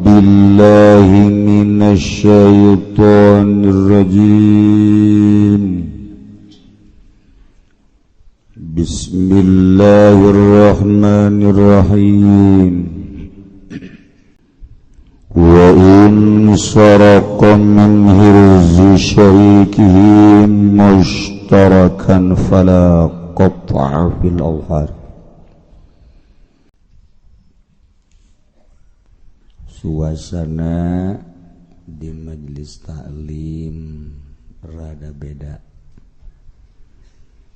billahi minasyaitonir rajim. Bismillahirrahmanirrahim. Wa in saraqa min hirzi syarikihi mushtarakan fala qat'a fil awhar. Suasana di majelis taklim rada beda.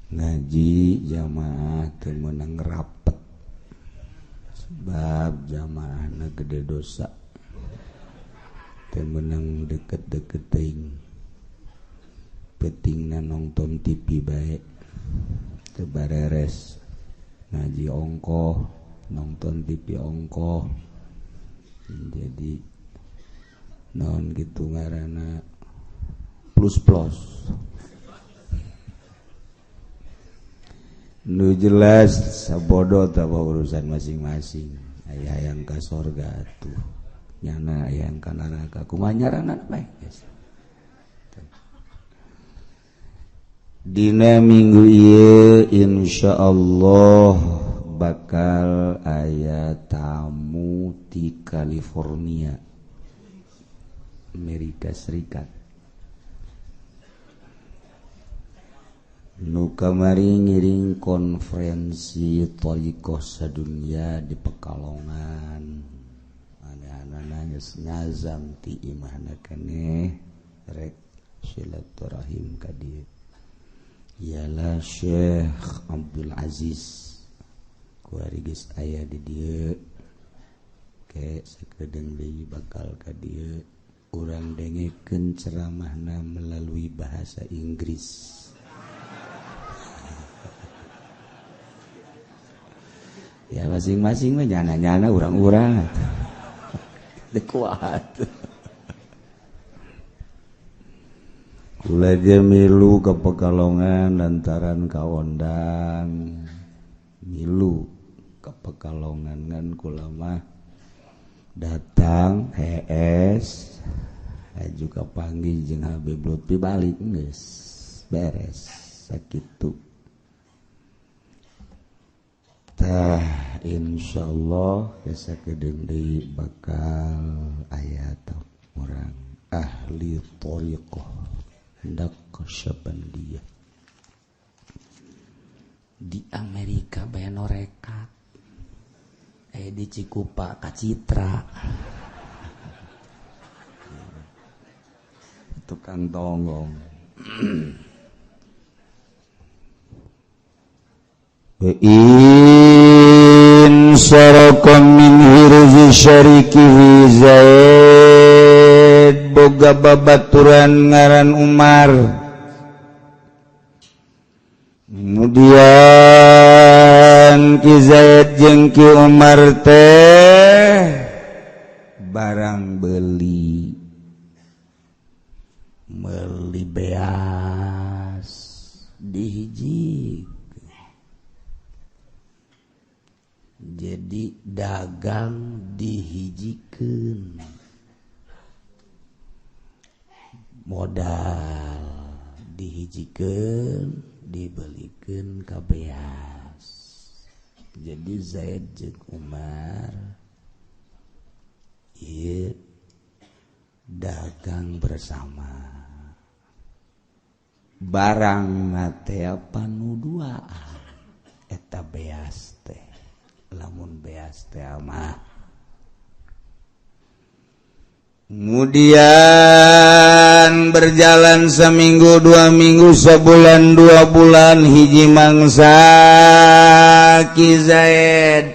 Ngaji jamaah teu meunang rapet sebab jamaahna gede dosa, teu meunang deket-deket teuing, pentingna nongton TV bae teu bareres, ngaji ongkoh nonton TV ongkoh, jadi naon gitu ngaranna plus-plus. Nu jelas sabodo tah urusan masing-masing. Aya hayang ka sorga atuh, nyana hayang ka neraka. Kumaha nyaranna bae, guys. Dina minggu ieu insyaallah bakal aya tamu di California, Amerika Serikat. Nu kamari ngiring konferensi Thariqah sadunya di Pekalongan. Ana-ana geus ngazam ti imahna keneh rek silaturahim ka dieu. Ialah Syekh Abdul Aziz. Kuari geus aya di dieu. Ke sakedeung deui bakal ka dieu urang dengekeun ceramahna melalui bahasa Inggris. Ya masing-masing mah nyana-nyana urang-urang teu kuat. Kula je milu ke Pekalongan lantaran kaondang milu ke Pekalongan kan kula mah datang hees juga panggil jeung Habib Lutfi balik geus beres sakitu. Tah insyaallah sakedeung deui bakal aya urang ahli thariqah Naqsyabandiyah di Amerika bae norekat di Cikupa ka Citra tukang tonggong. In saraqa min hirzi syarikihi Zaid boga babaturan ngaran Umar. Kemudian Ki Zaid jeung Ki Umar teh barang beli beas dihiji. Jadi dagang dihijikeun, modal dihijikeun, dibelikeun ka beas. Jadi Zaid jeung Umar ieu dagang bersama. Barang teh panuduaan eta beas teh. Lamun beas teh mah. Kemudian berjalan seminggu, 2 minggu, sebulan, 2 bulan, hiji mangsa Ki Zaid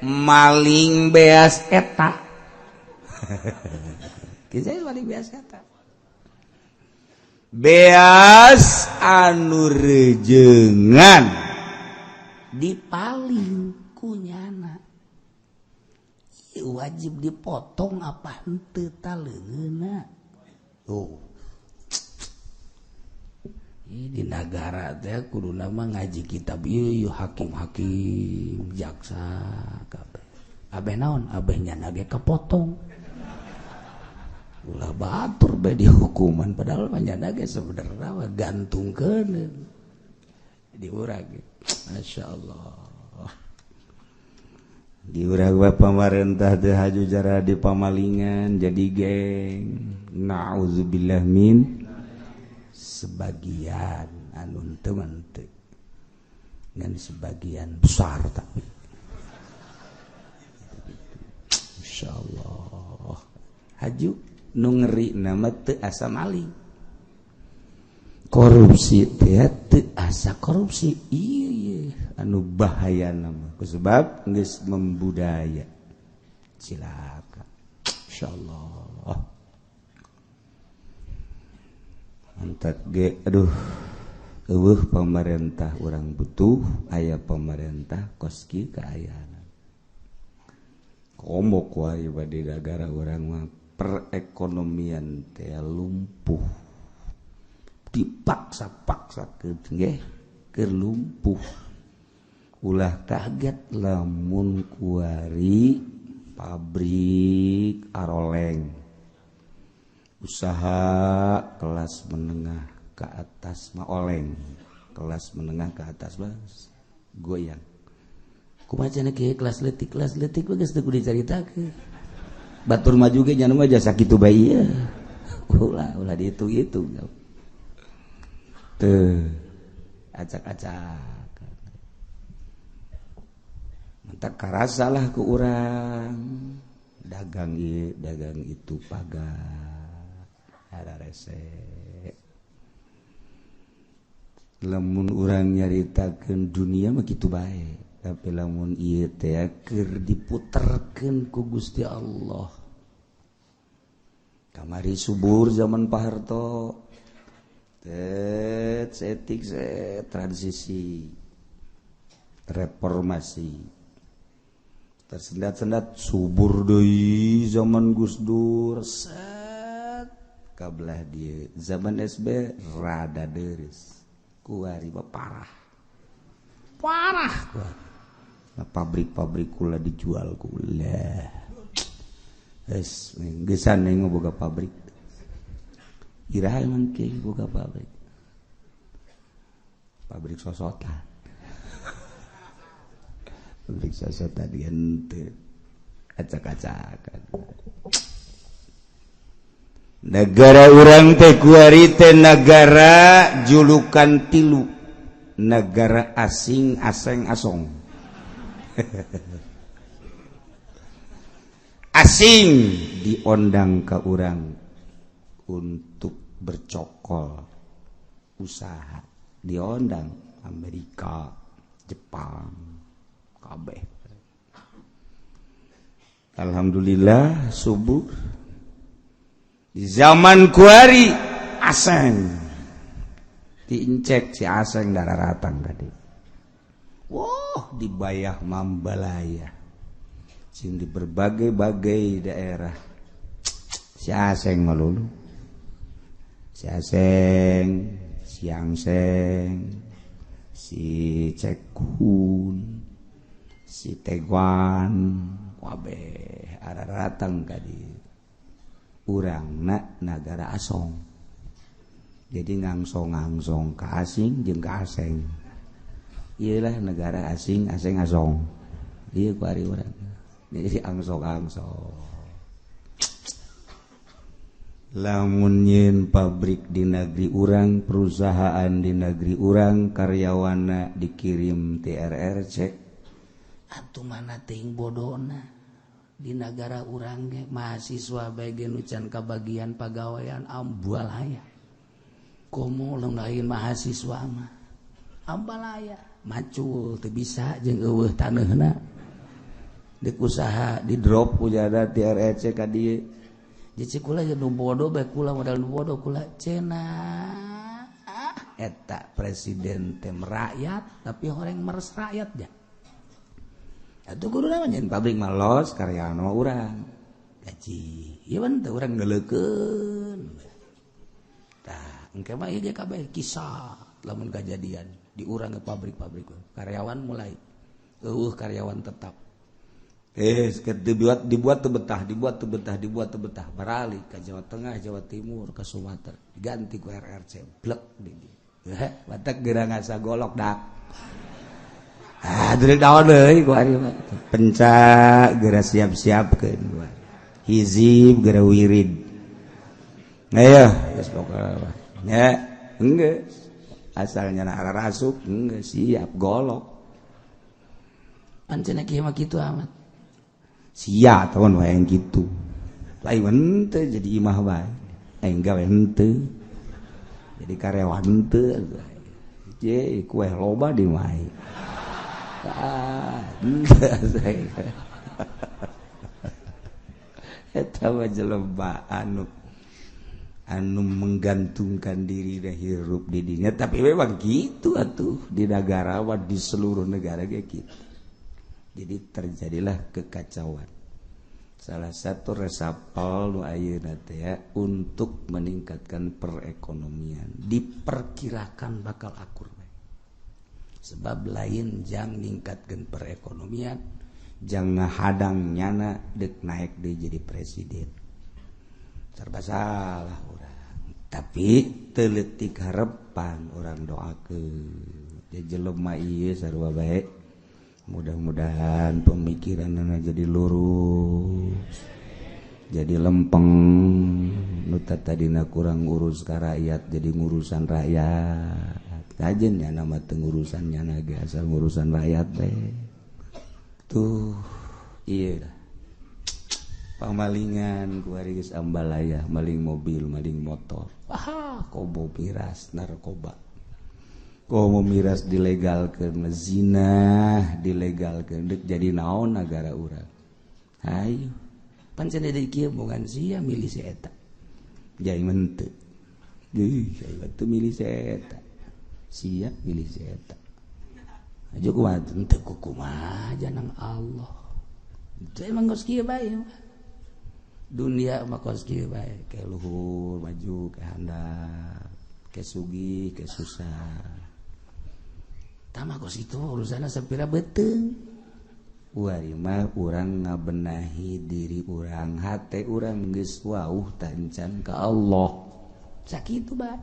maling beas eta. Ki Zaid maling beas eta. Beas anu rejengan dipaling kunyana. Wajib dipotong apa henteu taleungeuna. Di negara teh kuduna mah ngaji kitab ieu hakim-hakim jaksa kabeh. abeh naon abehnya nage kepotong ulah batur bae dihukuman padahal panjana ge sebenarnya gantungkeun diurag Masya Allah diurag bae pamarentah teu haju jara di pamalingan jadi geng na'udzubillah min sebagian anu teu teu ngan sebagian besar tapi insyaallah haju nu ngeri nama teu asa maling korupsi teh teu asa korupsi ieu anu bahaya nama kusebab geus membudaya silakan insyaallah mantap ge aduh eueuh pamarentah urang butuh aya pamarentah koski kaayaan komok wae bade negara urang mah perekonomian teh lumpuh dipaksa-paksakeun nggih keur lumpuh ulah kaget lamun kuari pabrik aroleng usaha kelas menengah ke atas mah oleng kelas menengah ke atas bas goyang kumaha cenah kieu kelas leutik geus teu kudu dicaritakeun batur maju ge nya mah jasa kitu bae ieu ulah dihitung-hitung teu acak-acak mentak karasalah ku urang dagang ieu dagang itu pagar ada rese lamun urang nyaritakeun dunia mah kitu bae tapi lamun ieu teh keur diputerkeun ku Gusti Allah kamari subur zaman Pak Harto setik transisi reformasi tersendat-sendat subur deui zaman Gus Dur set kabelah dieu zaman SB rada deureus kuari parah nah, pabrik-pabrik kula dijual kula geus geussan ning boga pabrik iraha mangke boga pabrik sosotan pabrik sosotan dieu acak-acakan negara urang teh kuari teh negara julukan 3 negara asing aseng-asong asing diondang ka urang untuk bercokol usaha diondang Amerika Jepang kabeh alhamdulillah subur di zaman kuari aseng diincek si aseng dararatan tadi wah dibayah mambalaya sing di berbagai-bagai daerah si aseng malulu si aseng si angseng si cekun si teguan kabeh araratang kadi urangna nagara asong jadi ngangsong-ngangsong ka asing jeung ka aseng iyalah negara asing aseng-asong ieu ku ari urang jadi angsong-angsong lamun nyeun pabrik di negeri urang perusahaan di negeri urang karyawanna dikirim TRRC atuh mana teuing bodona di negara urang ge mahasiswa bae ge nu can kabagian pagawean ambalaya komo lain mahasiswa mah ambalaya macul teu bisa jeung eueuh taneuna dik usaha di drop ku jada TRRC ka dieu jadi kula nu bodoh bae kula modal nu bodoh kula cenah eta presiden teh rakyat tapi horeng meres rakyat ja atuh kudu nyen pabrik malos karyawan mah urang gaji ieu mah teh urang ngeuleukeun tah engke mah ieu kabeh kisah lamun kajadian di urang ke pabrik-pabrik karyawan mulai eueuh karyawan tetap dibuat betah barali ke Jawa Tengah, Jawa Timur, ke Sumatera diganti ku RRC blek batak gerang asa golok dak deuleu daon deui ku ari mah penca geura siap-siapkeun ku hizib geura wirid ayo geus pokokna nya geus asalnya rasuk geus siap golok pancen kieu mah kitu amat sia tahun wae gitu lain henteu jadi imah bae aing gawe henteu jadi karyawan henteu je kue loba di wae eta mah jelema anu menggantungkan diri dah hirup di dinya tapi memang gitu atuh di negara di seluruh negara kayak gitu. Jadi terjadilah kekacauan. Salah satu resapel nu ayeuna teh ya untuk meningkatkan perekonomian diperkirakan bakal akur. Sebab lain jang ningkatkeun perekonomian, jang ngahadang nyana dek naik deui jadi presiden. Serba salah urang. Tapi teu leutik harepan urang doakeun. Jelema ieu sarua bae mudah-mudahan pemikiran jadi lurus jadi lempeng nuta tadina kurang ngurus ka rakyat jadi ngurusan rakyat kajen nya nama teu ngurusan nya ge asal ngurusan rakyat teh tuh ieu pamalingan ku ari geus ambalaya maling mobil maling motor kobo miras narkoba mau miras dilegalkeun zina dilegalkeun dek jadi naon negara urang hayu pancen deui kieu bogan sia milih si eta jai menteu deui saya teu milih si eta sia milih si eta aja kumaha teu kumaha janang Allah teu emang geus kieu bae dunia mah geus kieu bae ke luhur maju ke handap ke sugih ke susah tamakos itu urusanna sapira beuteung. Uari mah urang ngabenahi diri urang, hate urang geus wauh tancan ka Allah. Sakitu bae.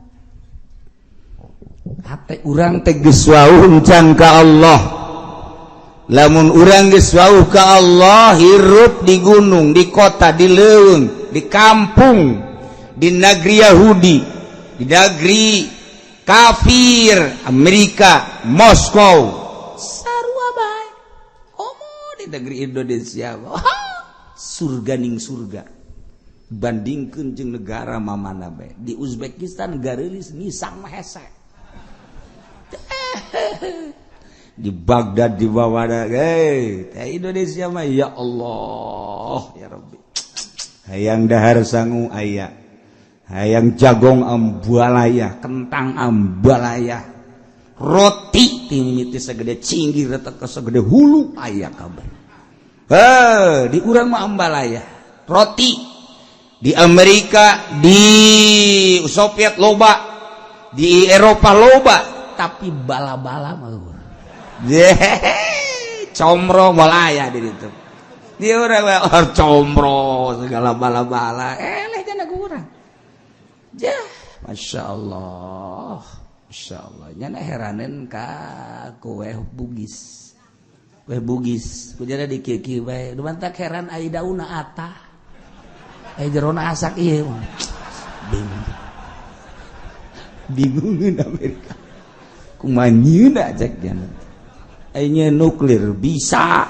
Hate urang teh geus wauh encan ka Allah. Lamun urang geus wauh ka Allah, hirup di gunung, di kota, di leuweung, di kampung, di negeri Yahudi, di negeri kafir Amerika Moskow sarua bae homo di negeri Indonesia surga ning surga bandingkeun jeung negara mamana bae di Uzbekistan gareulis nisang mah hese di Baghdad di bawah teh Indonesia mah ya Allah ya Rabbi hayang dahar sangu aya hayang jagong ambalaya, kentang ambalaya, roti timiti segede cinggir retak segede hulu aya kabeh. Di urang mah ambalaya, roti di Amerika, di Soviet loba, di Eropa loba, tapi bala-bala mah. Comro balaya di ditu. Di urang mah comro segala bala-bala, eleh cenah urang. Ya, masya Allah, nyana heranen ka kue bugis, kujana di kiki bae, dumantak heran ai dauna ata, ai jerona asak ieu, bingungeun Amerika, kumanyeuna cek jana, ai nya nuklir bisa,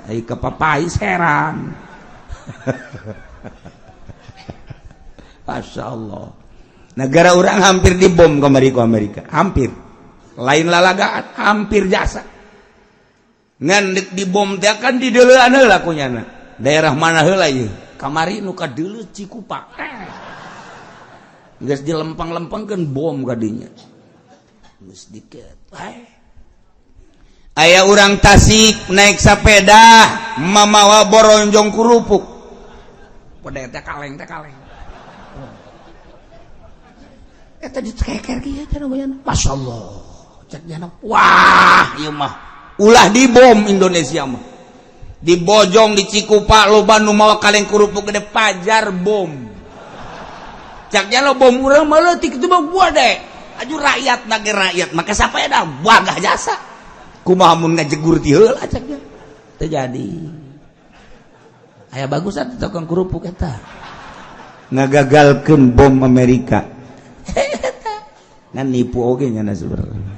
ai kepapais heran. Masya Allah negara orang hampir dibom kamari ku Amerika hampir lain lalagaan hampir jasa ngan dibom teh kan di deuleuan heula kunyana daerah mana heula ieu kamari nu ka deuleu Cikupa geus dilempang-lempangkeun bom ka dinya geus dikeut aya urang Tasik naik sapeda mamawa boronjong kurupuk pada teh kaleng eta diteker kieu cenah goyana masyaallah cek jana wah ieu mah ulah dibom Indonesia mah di Bojong di Cikupa loba nu mawa kaleng kerupuk gede pajar bom caknya lo bom urang mah leutik itu mah gua deh aju rakyat nage rakyat maka siapa ya dah wagah jasa kumaha mun ngajegur ti heula caknya teu jadi aya bagusan tukang kerupuk eta ngagagalkeun bom Amerika ngan nipu oge nya sebenarnya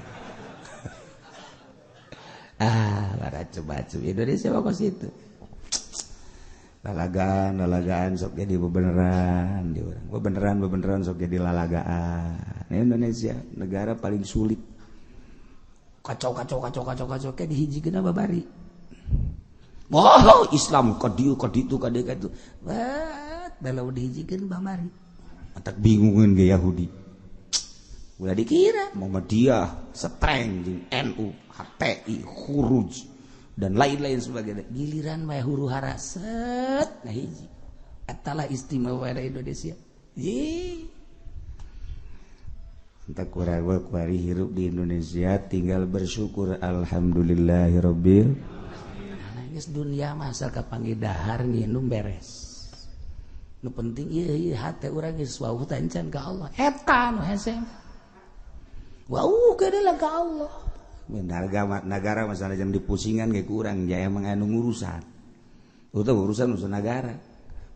baca-baca Indonesia apa situ lalagaan sok jadi bebeneran di orang bebeneran sok jadi lalagaan Indonesia negara paling sulit kacau kayak dihijikeun babari Islam kadieu kaditu kadek dalam dihijikeun babari matak bingungan ge Yahudi udah dikira Muhammadiyah streng jeung NU HTI Khuruj dan lain-lain sebagainya giliran mah huru hara set nah hiji atalah istimewa Indonesia entah kurawa kuari hirup di Indonesia tinggal bersyukur alhamdulillahirabbil geus dunia mah asal kapanggih dahar nginum beres nu penting ieu hate urang geus wau tancan ka Allah eta nu hese wau kedeula ka Allah negara masalah jam dipusingan kayak kurang jaya menganu urusan urusan negara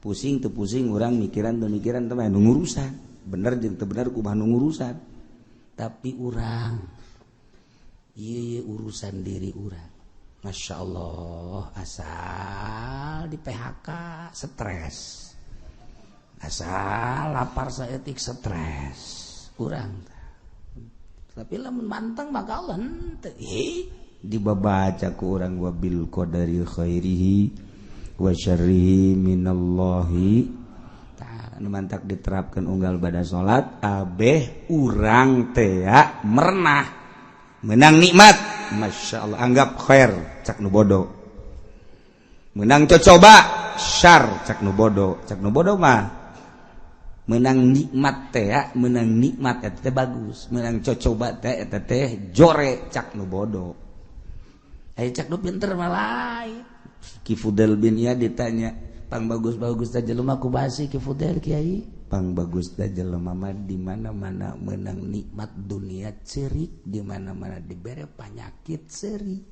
pusing tuh pusing orang mikiran teman urusan bener jeung teu bener kumaha urusan tapi orang iya urusan diri orang Masya Allah asal di PHK stres asal lapar saeutik stres kurang tapi lamun manteng maka Allah henteu dibabaca ku urang wa bil qadari khairihi wa syarrihi minallahi ta'ala nu mantak diterapkeun unggal bada salat abeh urang teh merenah menang nikmat masyaallah anggap khair cak nu bodo menang cocoba syar cak nu bodo mah menang nikmat teh menang nikmat eta teh bagus menang cocoba teh eta teh jore cak nu bodo aya cak nu pinter mah lain Ki Fudel bin Iyad ditanya pang bagus-bagus teh jelema ku basi Ki Fudel Kiai pang bagus teh jelema mah di mana-mana menang nikmat dunia ceurik di mana-mana dibere panyakit seuri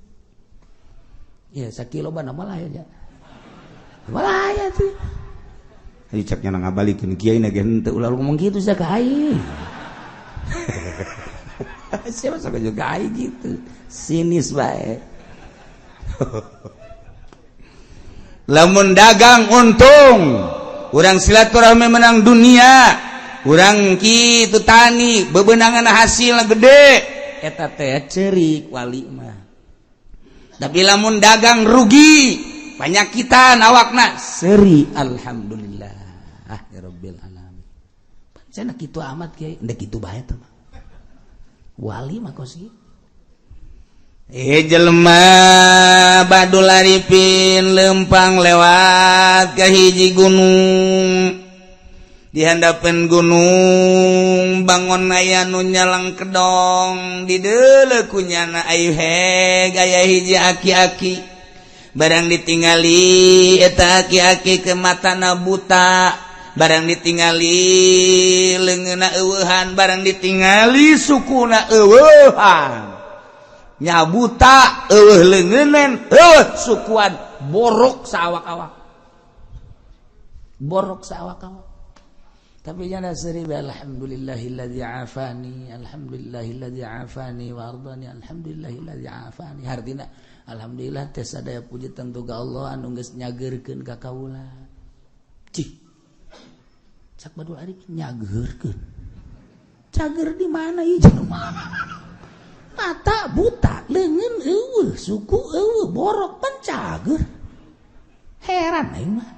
ya sakiloban mah aya malah aya teh caknya ngabalikeun kiai na ge henteu ulah ngomong kitu sia ka aing. Siapa sok juga aing gitu. Sinis bae. Lamun dagang untung, urang silaturahmi menang dunia, urang kitu tani bebeunangan hasilna gede, eta teh ceurik wali mah. Tapi lamun dagang rugi, panyakitan awakna seuri alhamdulillah. Ya Rabbil alamin. Pancen kitu amat kiai, endek kitu bae teh mah. Wali mah kosi. Jelema badul arifin lempang lewat ka hiji gunung. Di handapeun gunung bangun aya nu nyalang kedong, di deuleu kunyana ayu heg aya hiji aki-aki. Barang ditingali eta aki-aki ke matana buta. Barang ditingali leungeunna eueuhan, barang ditingali sukuna eueuhan. Nya buta eueuh leungeunna, eueuh sukuan borok saawak-awak. Borok saawak-awak. Tapi nya seuri alhamdulillahilladzi afani, alhamdulillahilladzi afani wa ardani, alhamdulillahilladzi afani. Artina alhamdulillah teh sadaya puji tentu ka Allah anu geus nyageurkeun ka kaula. Cih. Cak badul arif nyageurkeun. Cager di mana ieu jelema? Mata buta, leungeun eueuh, suku eueuh, borok pan cager. Heran aing mah.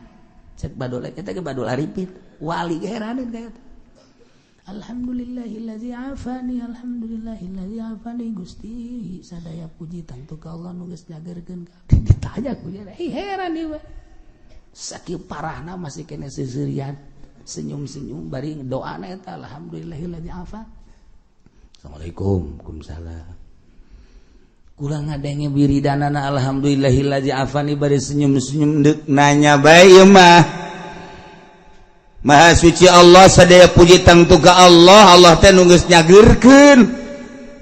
Cak badul eta ge badul arifin, wali ge heraneun ka eta. Alhamdulillahilladzi afani, alhamdulillahilladzi afani Gusti sadaya puji tentu ka Allah nu geus nyageurkeun ka. Ditanya ku dia, heran ieu. Sakieu parahna masih kene seuseurean. Senyum-senyum bari doana eta alhamdulillahilladzi afan. Assalamualaikum. Waalaikumsalam. kula ngadenge wiridanana alhamdulillahillazi afani bari senyum-senyum deuk nanya bae mah Maha suci Allah sadaya puji tangtu ka Allah. Allah teh nu geus nyageurkeun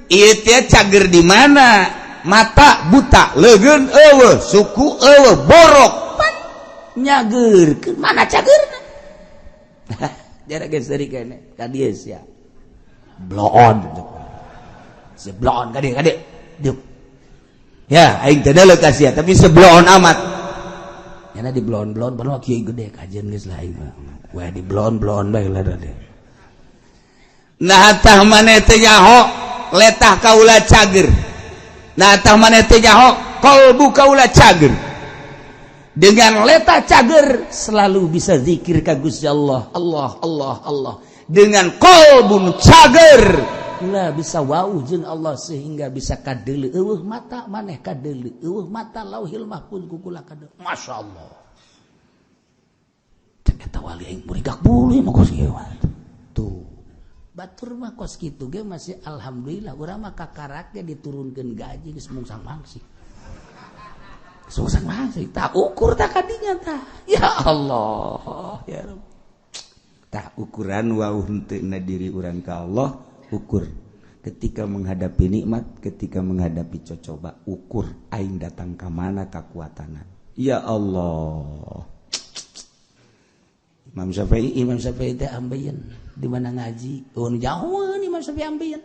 ieu teh cager di mana mata buta leugeun eueuh suku eueuh borok pan nyageurkeun mana cageurna jara geus deuri kene ka dieu sia bloon sebloon ka dieu dieu ya aing teh deuleu ka sia tapi sebloon amat nyana di bloon-bloon padahal kieu gede kajian geus lain wah di bloon-bloon bae lah deh nah tah maneh teh nyaho letah kaula cager nah tah maneh teh nyaho qalbu kaula cager dengan letah cager selalu bisa zikir ka Gusti Allah Allah Allah Allah dengan qalbun cager ulah bisa wauh jeung Allah sehingga bisa kadeuleu eueuh mata maneh kadeuleu eueuh mata lauhil mahfuz ku kula kadeuleu masyaallah cek eta wali aing murigak buluy mah kos kieu tuh batur mah kos kitu ge masih alhamdulillah urang mah kakaraknya diturunkeun gaji geus mungsang mangsi sungsang mangsi tak ukur tak kadinya tah ya Allah ya Rabb tah ukuran wauh henteu diri urang ka Allah ukur ketika menghadapi nikmat ketika menghadapi cocoba ukur aing datang ka mana kekuatanna ya Allah Imam Syafi'i teh ambeien di mana ngaji jauh Imam Syafi'i ambeien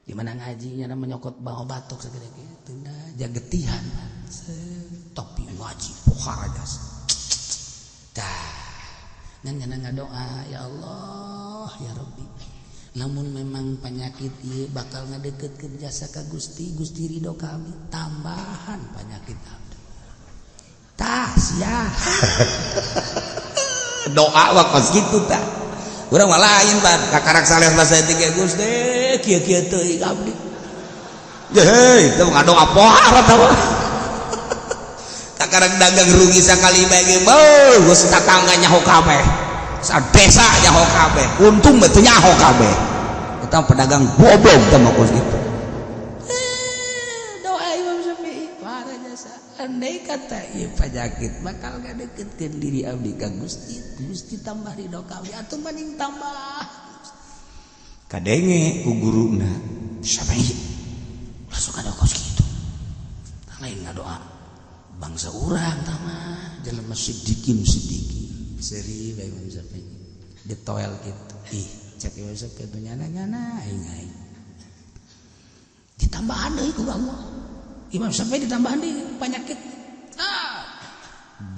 di mana ngajinya na menyokot bawa batok segede kitu nah jagetihan topi ngaji pohara gas tah ngan ngadoa ya Allah ya Rabbi namun memang penyakit ieu bakal ngadeukeutkeun jasa ka Gusti Gusti ridho kami tambahan penyakit abdi tah sia doa wa kos kitu tah urang mah lain pan kakarak saleh bahasa tiga Gusti kieu-kieu teuing abdi heuh itu ngadoa pohara tah kakarak dagang rugi sakali bae ge beuh geus tatangga nyaho kabeh sadesa nyaho kabeh untung betul nyaho kabeh kita pedagang bobong sama kos gitu doa Imam Syafi'i para jasa andai kata ieu penyakit bakal ngadeukeutkeun diri abdi ka Gusti Gusti tambah ridho kami atuh mending tambah kadenge ku guruna Syafi'i langsung ada kos gitu lain ngadoa bangsa urang tah mah jelema sidikin seri bae Imam Syafi'i ditoel gitu ih cek Imam Syafi'i tuh nyana aing ditambahan deui ku Allah Imam Syafi'i ditambahan deui penyakit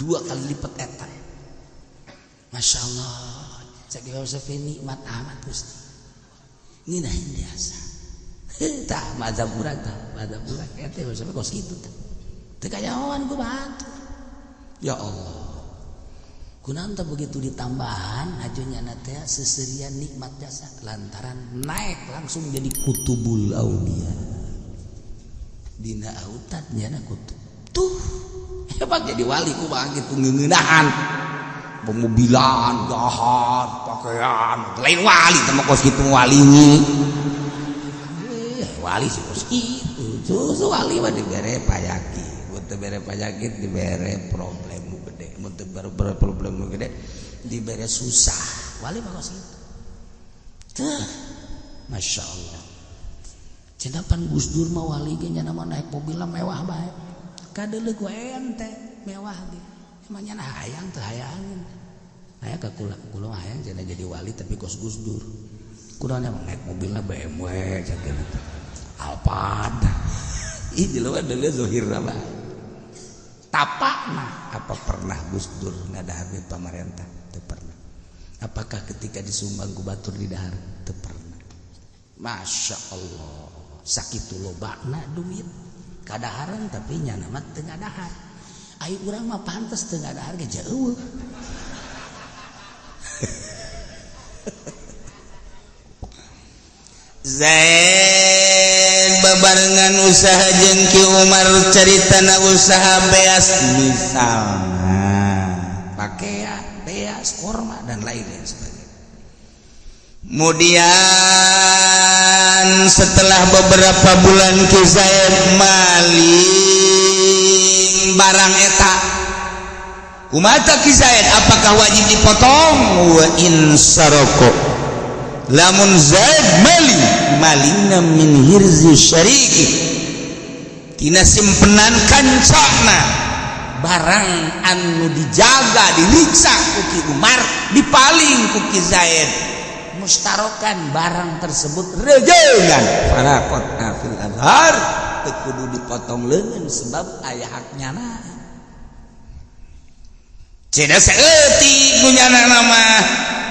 2 kali lipat eta masyaallah cek Imam Syafi'i nikmat amat Gusti nginahin biasa tah mazhab urang eta Imam Syafi'i kos kitu tah teu kayawan ku bantu ya Allah kunanta begitu ditambahan hajunya teh seserian nikmat jasa lantaran naik langsung jadi kutubul aulia dina autatnya na kutub tuh hebat jadi wali kumaha gitu ngeuneunahan pemobilan gahar pakaian lain wali teh mah kos kitu wali wali sih kos kitu susu wali mah dibere payaki teu bere payakit dibere problem baru problem gede dibere susah wali mah kos kitu teh masyaallah cendapan Gus Dur mah wali ge nya mah naik mobil mewah bae kadeuleu ku ente mewah ge emang nya hayang teu hayangin aya ka kula hayang cenah jadi wali tapi kos Gus Dur kurangnya naik mobilna BMW cakeun Alphard ih di luar deuleu zahir mah tapakna apa pernah Gus Dur ngadahar duit pamarentah teu pernah apakah ketika disumbang ku batur di dahar teu pernah masya Allah sakitu lobana duit kadaharan tapi nyana mah teu ngadahar ayo urang mah pantes teu ngadahar ge eueuh Zain babarengan usaha jeung Ki Umar caritana usaha beas misalna pakaian beas korma dan lain-lain sebagainya Kemudian setelah beberapa bulan Ki Zaid maling barang eta. Kumata Ki Zaid, apakah wajib dipotong? Wa in saroko, lamun Zaid malingna min hirzi syariki, tina simpenan kancana, barang anu dijaga diriksa ku Ki Umar dipaling ku Ki Zaid, mustarokan barang tersebut rejengan farakot fil azhar, teu kudu dipotong leungeun sebab aya haknya na. Ceda saeutik nu nyanana mah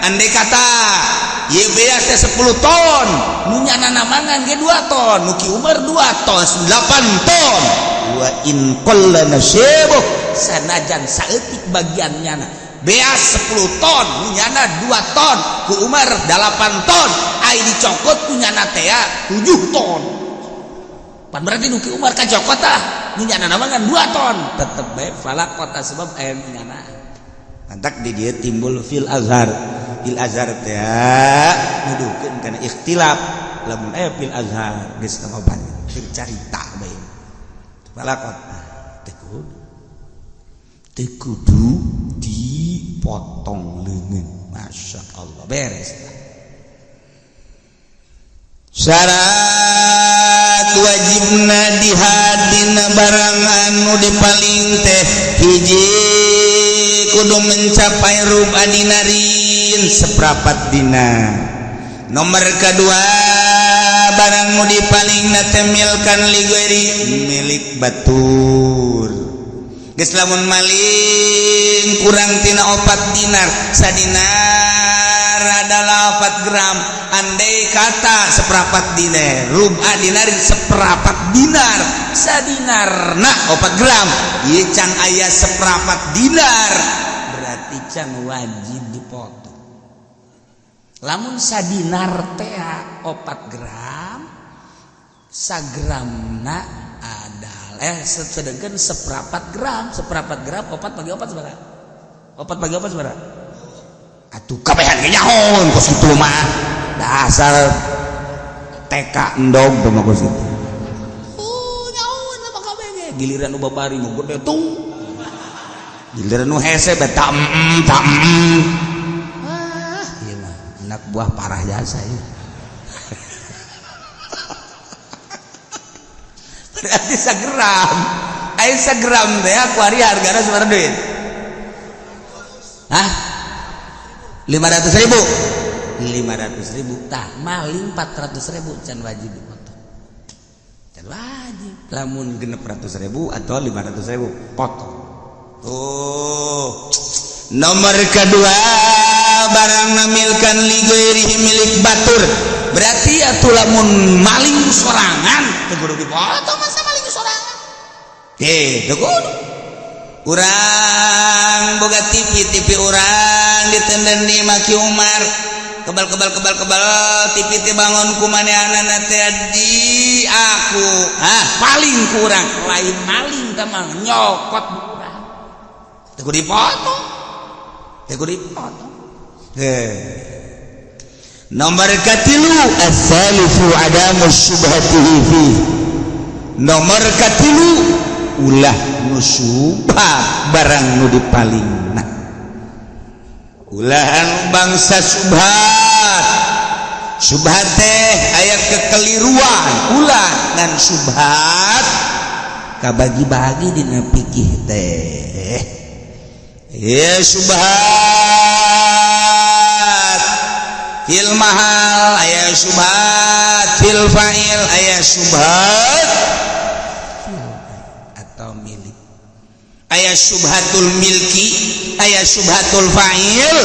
andai kata ieu beas teh 10 ton, nu nyanana mangan ge 2 ton, nu Ki Umar 2 ton, 8 ton. Wa in qalla nasibuh, sanajan saeutik bagiannya na. Beas 10 ton, nu nyana 2 ton, ku Umar 8 ton, ai dicokot ku nyana teh 7 ton. Pan berarti nu Ki Umar kacokot tah, nu nyana mangan 2 ton, tetep bae falakot sebab aya nu nyana. Antak di dia timbul fil azhar teh nuduhkeun kana ikhtilaf, lamun aya fil azhar geus kamoban keur carita bae balakot teu kudu dipotong leungeun. Masyaallah beres. Syarat wajibna dihadina barang anu dipaling teh hiji kudu mencapai ruba dinarin, seprapat dinar. Nomor kedua, barang nu dipaling natemilkan ligeri milik batur. Geus lamun maling kurang tina 4 dinar, sadinar adalah 4 gram, andai kata seprapat dinar, ruba dinarin seprapat dinar, sadinarna 4 gram, ieu can aya seprapat dinar, berarti can wajib dipotong. Lamun sadinar teh 4 gram, sagramna sedangkan seprapat gram 4 bagi 4 seberapa? 4 bagi 4 seberapa? Atuh kabehan ge nyaho kos kitu mah dasar TK endog teh mah kos kitu. Nyaho mah kabeh ge giliran nu babari nu gede tuh, giliran nu hese beta ieu mah anak buah parah jasa ieu. Berarti sagram, ayo sagram teh aku hari hargana sabaraha duit? Hah? 500.000. 500.000 tah maling 400.000 can wajib dipotong. Can wajib. Lamun 600.000 atau 500.000 potong. Oh. Nomor kedua, barang namilkan ligoirihi milik batur. Berarti atuh lamun maling sorangan teu kudu dipotong, masa maling sorangan. Teu kudu. Urang boga TV urang ditenden di Maki Umar. Kebal TV teh bangun ku manehanana teh di aku. Paling kurang lain maling teh mah nyokot urang. Teu kudu dipotong. Nomor katilu as-salifu adamu syubhatihi fi. Nomor katilu ulah nu syubhat barang nu dipalingna. Ulah anu bangsa syubhat. Syubhat teh aya kekeliruan, ulah ngan syubhat kabagi-bagi dina fikih teh. Ya syubhat fil mahal aya syubhat, fil fa'il aya syubhat atau milik, aya syubhatul milki, aya syubhatul fa'il,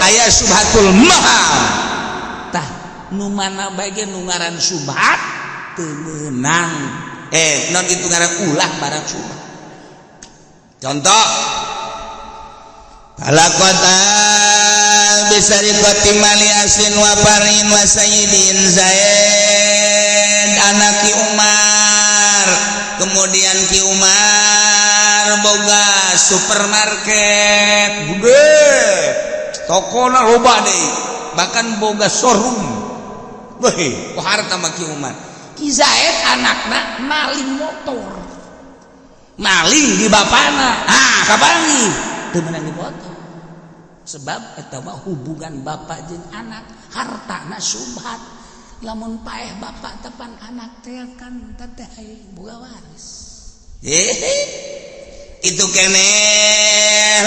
aya syubhatul mahal. Tah nu mana bae nu ngaran syubhat teu meunang non itu ngaran ulah barang syubhat. Contoh Alaqata bisariqati mali aslin wa farin wa sayyidin Zaid anak Ki Umar. Kemudian Ki Umar boga supermarket gede, tokona loba deui. bahkan boga showroom. Weh, harta mah Ki Umar. Ki Zaid anakna maling motor. Maling di bapana. Kapan nih? Teu meunang dipotong. Sebab eta mah hubungan bapak jeung anak, hartana subhat. Lamun paeh bapak tepan anak teh kan teteh boga waris. Itu kene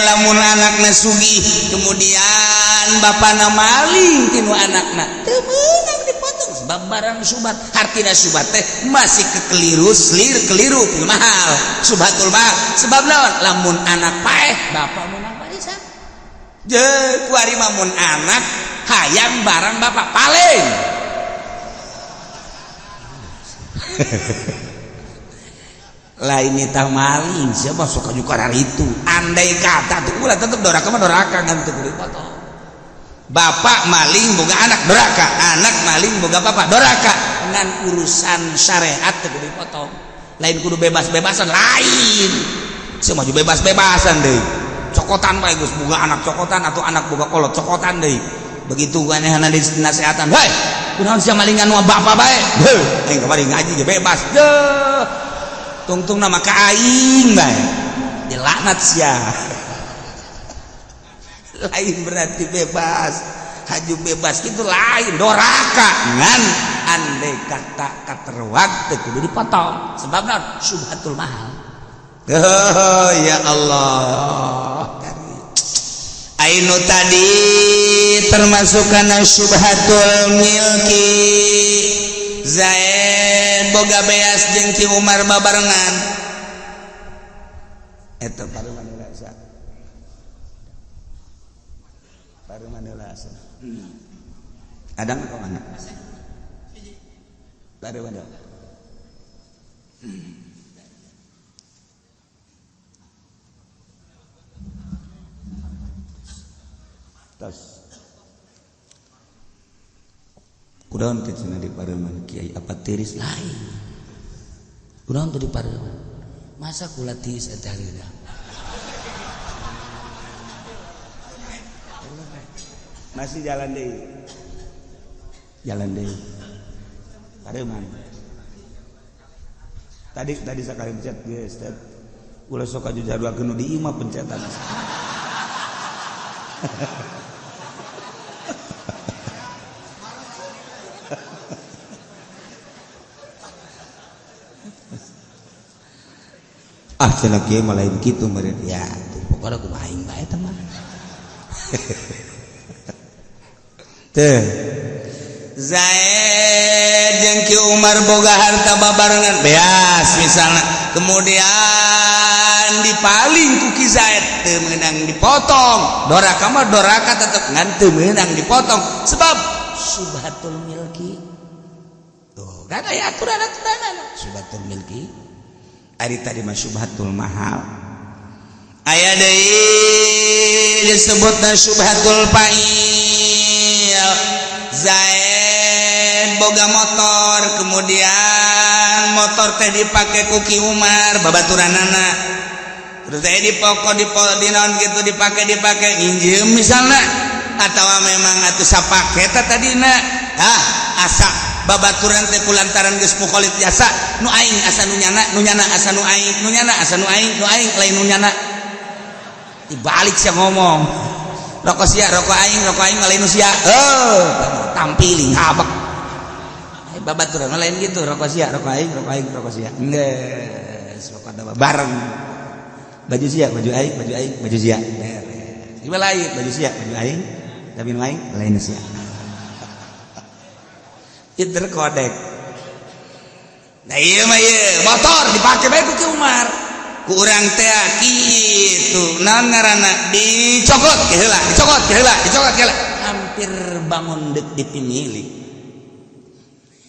lamun anakna sugih kemudian bapana maling tinu anakna teu meunang dipotong sebab barang subhat. Hartina subhat teh masih keliru mahal subhatul mahal. Sebab naon? Lamun anak paeh bapak meunang warisan. Jeung kuari mun anak hayang barang bapak paling. Lain eta maling siapa suka juga itu. Andai kata tuh ulah tetep doraka mah doraka ngan teu dipotong. Bapak maling boga anak doraka, anak maling boga bapak doraka. Ngan urusan syariat teu dipotong. Lain kudu bebas-bebasan lain. Sia mah bebas-bebasan deui. Cokotan bae geus boga anak cokotan atau anak boga kolot cokotan deui. Begitu anehna dinasehatan. Hei, kunaon sia malingan nu bapak bae? Heuh, aing kamari ngaji ge bebas. Tungtung nama ka aing bae dilaknat sia. Lain berarti bebas haju bebas gitu lain doraka ngan andai kata katerwag teu kudu dipotong sebab naon subhatul mahal. Oh ya Allah, ainu tadi termasuk kana subhatul milki. Zaid boga beas jeung Ki Umar babarengan. Eta paruman heula sa. Paruman heula sa. Adang ka mana? Paruman heula. Tas. Kudaon teh cenah di pareuman Kiai apa tiris lain. Kudaon teh di pareuman. Masa kula tiris eta heula. Masih jalan deui. Jalan deui. Pareuman. Tadi sakali pencet geus teh. Kula sok aju jadwalkeun nu di imah pencetan. Cenah kieu mah lain kitu meureun ya pokona kumaha aing bae eta mah. Teh Zaid jeung Ki Umar boga harta babarengan beas misalna kemudian dipaling ku Ki Zaid teu meunang dipotong. Doraka mah doraka tetep ngan teu meunang dipotong sebab subhatul milki. Tuh kan aya aturan-aturanna subhatul milki. Ari tadi mah subhatul mahal. Aya deui disebutna subhatul fa'il. Zaid boga motor kemudian motor teh dipake ku Ki Umar babaturanana. Terus teh dipokok di naon kitu dipake injem misalna atawa memang atuh sapake eta tadina. Asa babaturan teh kulantaran geus mukhalif jasa nu aing asa nu nyana asa nu aing nu nyana asa nu aing lain nu nyana dibalik sia ngomong rokok sia rokok aing lain nu sia tampiling habak babaturan lain gitu rokok sia rokok aing rokok sia geus pokona bareng baju sia baju aing baju sia ieu lain baju sia baju aing tapi nu aing lain sia interkodek. Nah iya mah iya motor dipake bae ku Ki Umar. Ku urang teh kitu naon ngaranna dicokot ke heula. Hampir bangun deuk dipimilik.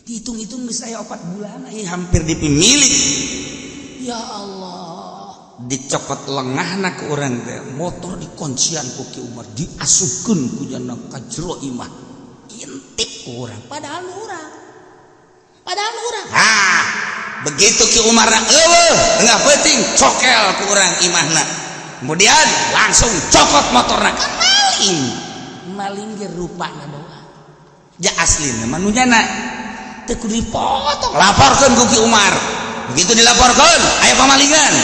Dihitung-hitung geus aya 4 bulan hampir dipimilik. Ya Allah, dicokot lengahna ku urang teh. Motor dikuncian ku Ki Umar diasupkeun ku jana ka jero imah. Intip ku urang padahal urang begitu Ki Umar tengah penting cokel ku urang imahna kemudian langsung cokot motorna kan maling ge rupana doang ja aslina manunyana teu kudu dipotong laporkeun ku Ki Umar begitu dilaporkeun aya pamalingan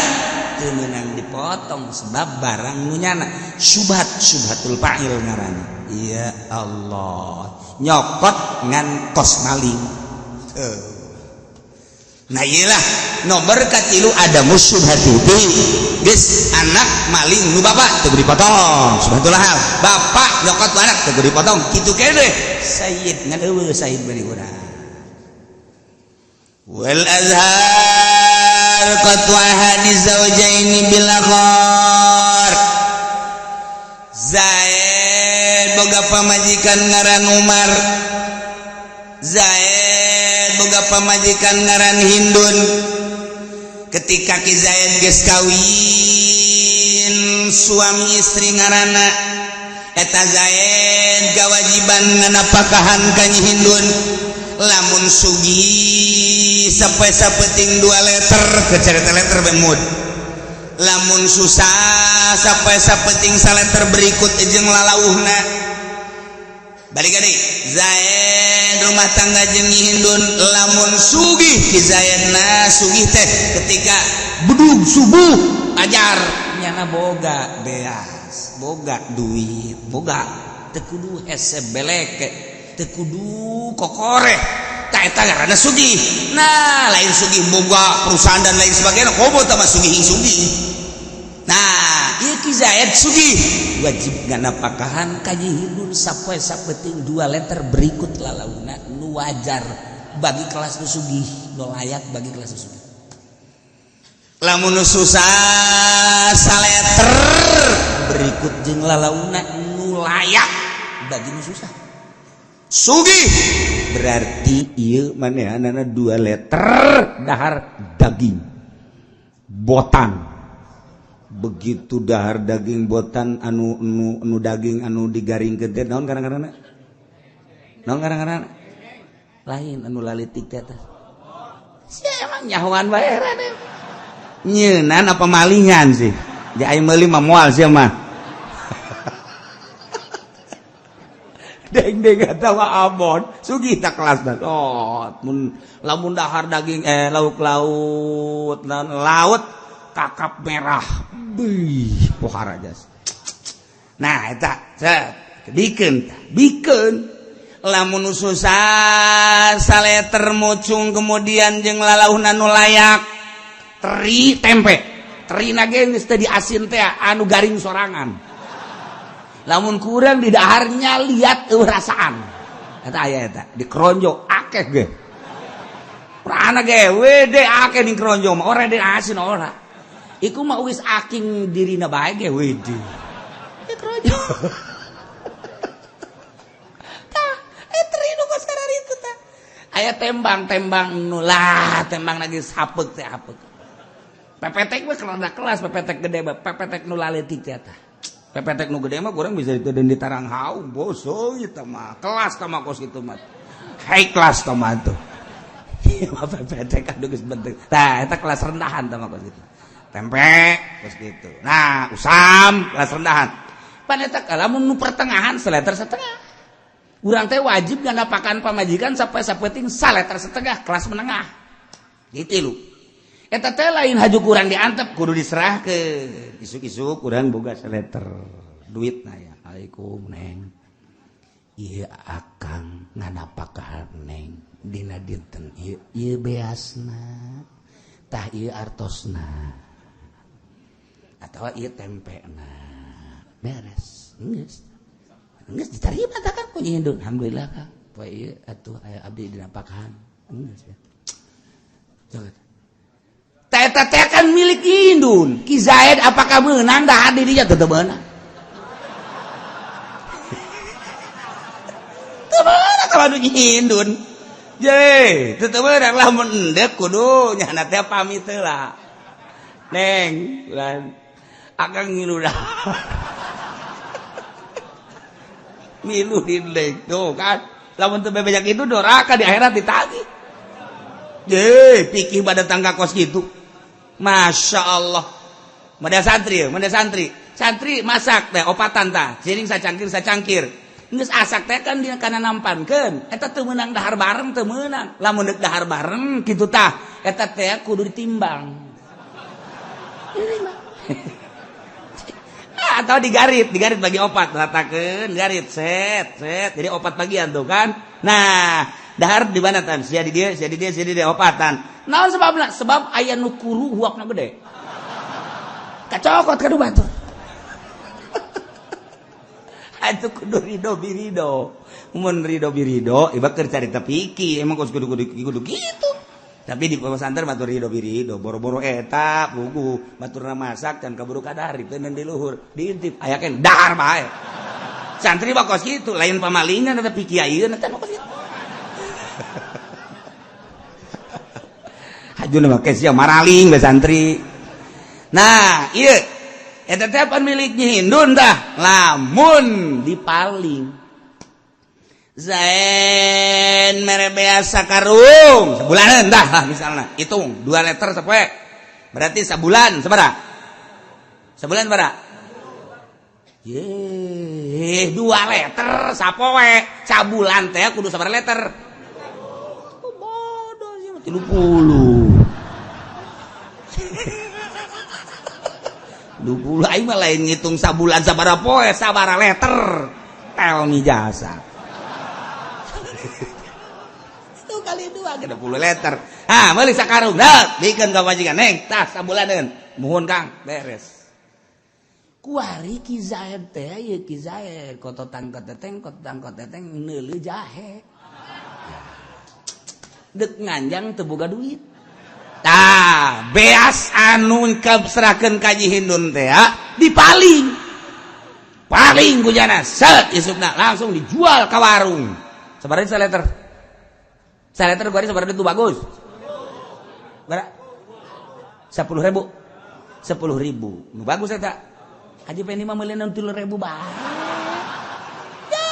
teu meunang dipotong sebab barang nunyana syubhatul fa'il ngaranna ya Allah nyokot ngan kos maling nah iyalah nomor katilu ada musyubhati geus anak maling nu bapak teu dipotong subhatul hal bapak nyokot anak teu dipotong kitu kene sayyid ngan eueuh sayyid bari urang wal azhar qatwahani zawjaini bil akhar Zaid boga pamajikan ngaran Umar Zaid boga pamajikan ngaran Hindun ketika Ki Zaid geus kawin suami istri ngaranna eta Zaid gawajiban nganapakahan ka Nyi Hindun lamun sugih sampai sapeting 2 liter kecerita liter bemud lamun susah sampai sapeting 1 liter berikut jeung lalauhna balik deui Zaid rumah tangga jeung Nyi Hindun lamun sugih Ki Zaidna sugih teh ketika bedug subuh ajar nyana boga beas boga duit boga teu kudu hese beleke teu kudu kokoreh ta eta ngaranna sugih nah lain sugih boga perusahaan dan lain sebagainya komo tah mah sugih nah ieu Ki Zaid sugih wajib nganapakahan ka Nyi Hindun sapoe sapeting 2 liter berikut lalauna nu wajar bagi kelas nu sugih nu layak bagi kelas nu sugih lamun susah 1 liter berikut jeung lalauna nu layak bagi nu susah sugih berarti ieu manehanana 2 liter dahar daging botan begitu dahar daging botan anu daging anu digaring gede naon garang-garangna lain anu lalitik teh sia emang nyahoan bae rade nyeunan apa malingan sih ja aya meuli mah moal sia mah deng-deng eta mah abon sugih ta kelasna mun lamun dahar daging lauk laut kakap merah beuh pohara jas nah eta bikeun lamun susah 1 liter mucung kemudian jeung lalauhna nu layak teri tempe terina ge geus teu diasin teh anu garing sorangan lamun kurang di daharnya lihat rasaan eta aya eta di kronjo akeh ge urang ge wede akeh di kronjo mah ora di asin ora iku mah wis aking dirina bae ge wede di kronjo tah terinu kos kararitu tah aya tembang nu lah tembang lagi sapeuk teh hapeuk pepetek we kelas pepetek gede pepetek nu laletik teh tah pepetek nu gede mah kurang bisa itu dan ditarang haum boso itu mah kelas sama kos itu mah high class sama tuh mah pepetek aduh geus bentuk tah eta kelas rendahan sama kos itu tempe kos gitu nah usam kelas rendahan pan eta lamun nu pertengahan 1,5 liter urang teh wajib nganapakan pamajikan sampai sapeting 1,5 liter kelas menengah gitu lu eta teh lain hajuk urang diantep kudu diserah ke isuk-isuk urang boga 1 liter duitna ya alaikum neng ieu akang nganapakahan neng dina dinten ieu beasna tah ieu artosna atawa ieu tempena beres geus ditarima tah kan ku Nyi Hindun alhamdulillah Kang poe ieu atuh aya abdi dina pakahan geus ya eta teh kan milik Hindun Ki Zaid apakah meunang dahar dirinya teu meunang teu meunang kalau Nyi Hindun je teu meunang lamun endek kudu nyana teh pamit heula neng ulah akang ngilu dah milu dindek tuh kan lamun teu bebejak itu doraka di akhirat ditagih je pikir pada tangga kos gitu Masya Allah mada santri santri masak teh opatan tah ciring sacangkir geus asak teh kan dina kana nampankeun eta teu meunang dahar bareng teu meunang lamun deuk dahar bareng kitu tah eta teh kudu ditimbang atau digarit bagi opat ratakeun garit set jadi opat bagian tuh kan nah dahar di mana tan sia di dia opatan naon sebabna sebab aya nu kuru huakna gede kacokot kadu batur atuh kudu rido birido mun rido birido iba keur carita piki emang kudu gitu tapi di pesantren batur rido birido boro-boro eta pugu baturna masak can kaburu kadari teu di luhur diintip aya ken dahar bae santri bakos kitu lain pamalingan eta piki ayeuna teh bakos kitu hajuna mah sia maraling be santri nah ieu eta teh pan miliknya Hindun tah lamun dipaling Zain mere beasa karung sebulanan dah lah misalnya hitung 2 liter sapoe berarti sebulan sabaraha sebulan sabaraha ye 2 liter sapoe sabulan teh kudu sabaraha liter bodoh sih 30 20 aing mah lain ngitung sabulan sabaraha poe sabaraha liter telmi jasa itu kali 2 ke 10 liter meuli sakarung dah dikeun ka majikan neng tah sabulaneun muhun Kang beres kuari Ki Zaid teh ye Ki Zaid kototan koteteng neuleuh jahe deuk nganjang teu boga duit tah beas anu serahkeun ka Ji Hindun teh dipaling kujana set isupna langsung dijual ka warung sabaraha saleter kuari sabaraha itu bagus berapa 10.000 nu bagus eta Haji Pendi mah meuleuh 30.000 bae ya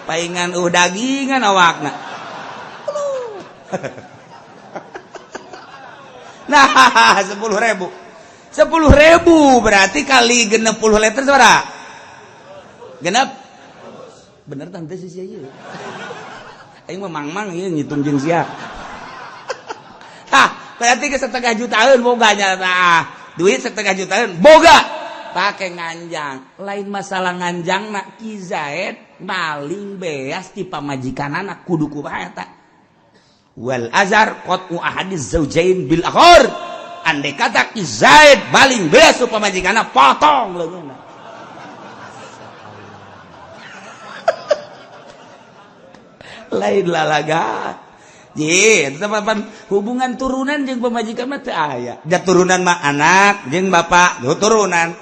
paingan dagingan awakna nah 10.000 berarti kali 60 liter sabaraha genep bener tante si sia ieu aing mah mang ieu ngitung jeung sia berarti ke 1,5 jutaan boga nya duit 1,5 jutaan boga pake nganjang lain masalah nganjangna Ki Zaid maling beas ti pamajikanana kudu kumaha eta wal azhar qat'u ahadiz zaujain bil akhar andai kata Ki Zaid maling beas tu pamajikanna potong leungeunna lain lalaga Ji, teman hubungan turunan jeung pamajikan mah teu aya. Da turunan mah anak jeung bapak, turunan.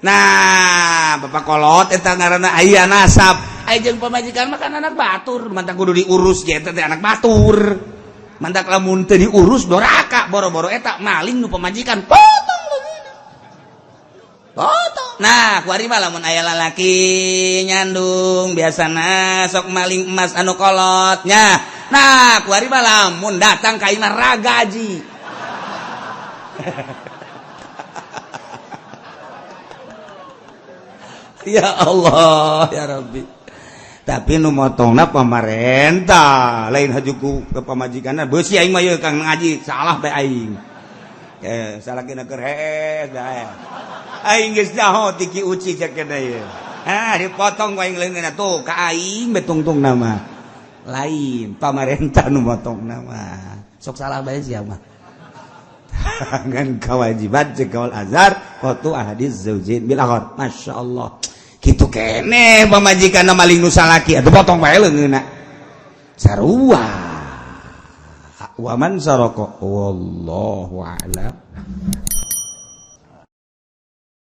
Nah, bapak kolot eta ngaranna aya nasab. Aya jeung pamajikan mah kan anak batur, mantak kudu diurus ge eta teh anak batur. Mantak lamun teu diurus doraka, boro-boro eta maling nu pamajikan potong leungeunna. Potong. Nah, kuari mah lamun aya lalaki nyandung biasana sok maling emas anu kolot nya. Nah, kuari mah lamun datang ka imah ragaji. Ya Allah, ya Rabbi. Tapi nu motongna pamarentah, lain hajuku ke pamajikanna. Beusi aing mah yeuh Kang ngaji, salah bae aing. Salah kena keur hees dae. Aing geus nyaho ti Ki Uci cek kena ieu. Dipotong ku aing leungeunna tuh ka aing betungtung nama. Lain pamarentah nu motong nama sok salah bae sia mah ngan kewajiban cekal azhar qatu ahadiz zaujain bil akhar masyaallah kitu kene pamajikanna maling nu salaki atuh potong bae leungeunna sarua wa man saraka wallahu a'lam